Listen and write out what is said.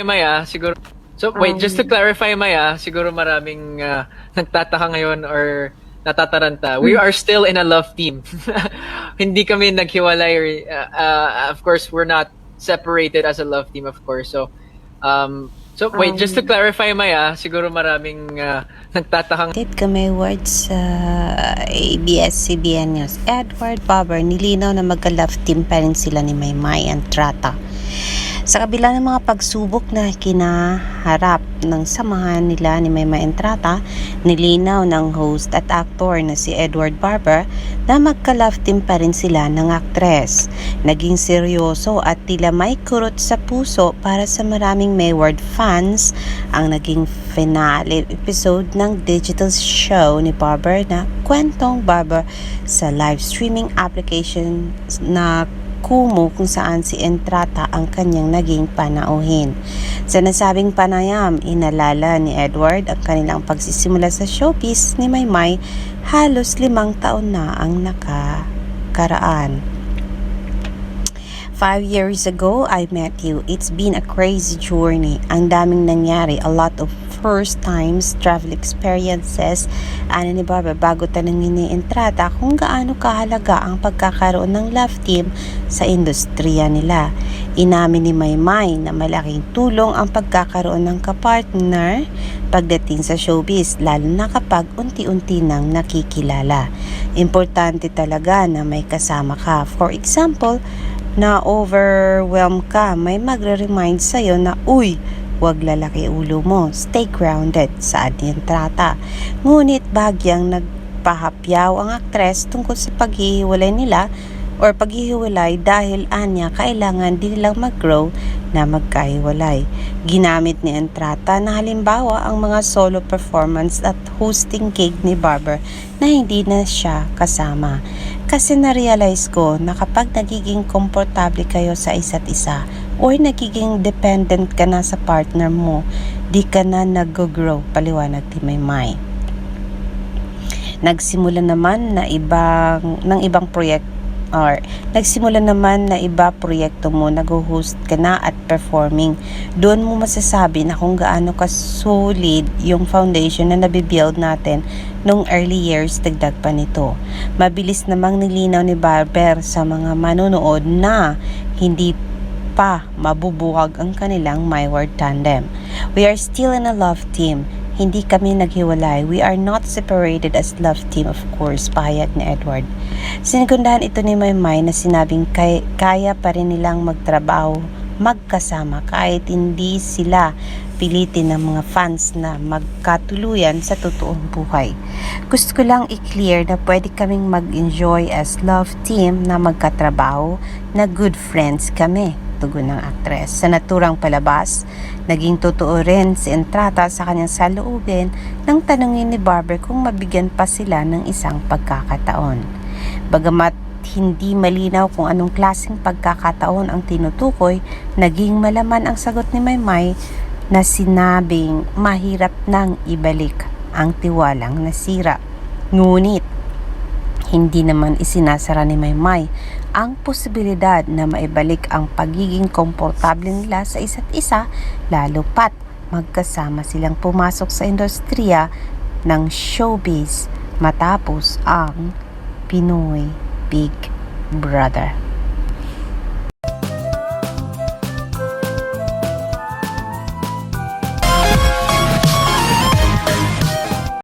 Maya, siguro wait, just to clarify Maya, siguro maraming nagtataka ngayon or natataranta. We are still in a love team. Hindi kami naghiwalay or of course we're not separated as a love team of course. So wait, just to clarify Maya, siguro maraming nagtataka Kami words sa ABS-CBN News. Edward Barber, nilinaw na magka-love team pa rin sila ni Maymay Entrata. Sa kabila ng mga pagsubok na kinaharap ng samahan nila ni Maymay Entrata, nilinaw ng host at actor na si Edward Barber na magka-love team pa rin sila ng aktres. Naging seryoso at tila may kurot sa puso para sa maraming Mayward fans ang naging finale episode ng digital show ni Barber na Kwentong Barber sa live streaming application na Kumu kung saan si Entrata ang kanyang naging panauhin. Sa nasabing panayam, inalala ni Edward ang kanilang pagsisimula sa showbiz ni Maymay halos 5 taon na ang nakakaraan. 5 years ago, I met you. It's been a crazy journey. Ang daming nangyari, a lot of first times, travel experiences. Ano ni Barber bago tanungin ni Entrata kung gaano kahalaga ang pagkakaroon ng love team sa industriya nila. Inamin ni Maymay na malaking tulong ang pagkakaroon ng kapartner pagdating sa showbiz, lalo na kapag unti-unti nang nakikilala. Importante talaga na may kasama ka. For example, na overwhelm ka, may magre-remind sa'yo na, uy, huwag lalaki ulo mo, stay grounded, saad ni Entrata. Ngunit bagyang nagpahapyaw ang aktres tungkol sa paghihiwalay nila or paghihiwalay dahil anya kailangan din nilang mag-grow na magkahiwalay. Ginamit ni Entrata na halimbawa ang mga solo performance at hosting gig ni Barber na hindi na siya kasama. Kasi na-realize ko na kapag nagiging komportable kayo sa isa't isa or nagiging dependent ka na sa partner mo, di ka na nag-grow, paliwanag ni Maymay. Nagsimula naman na iba proyekto mo, nag-host ka na at performing. Doon mo masasabi na kung gaano ka solid yung foundation na nabibuild natin nung early years, dagdag pa nito. Mabilis namang nilinaw ni Barber sa mga manonood na hindi pa mabubuwag ang kanilang Mayward tandem. We are still in a love team. Hindi kami naghiwalay. We are not separated as love team, of course, pahayag ni Edward. Sinigundahan ito ni Maymay na sinabing kaya pa rin nilang magtrabaho magkasama kahit hindi sila pilitin ng mga fans na magkatuluyan sa totoong buhay. Gusto ko lang i-clear na pwede kaming mag-enjoy as love team na magkatrabaho, na good friends kami, tugon ng aktres. Sa naturang palabas, naging totoo rin si Entrata sa kanyang saloobin nang tanungin ni Barber kung mabigyan pa sila ng isang pagkakataon. Bagamat hindi malinaw kung anong klaseng pagkakataon ang tinutukoy, naging malaman ang sagot ni Maymay na sinabing mahirap nang ibalik ang tiwalang nasira. Ngunit hindi naman isinasara ni Maymay ang posibilidad na maibalik ang pagiging komportable nila sa isa't isa, lalo pat magkasama silang pumasok sa industriya ng showbiz matapos ang Pinoy Big Brother.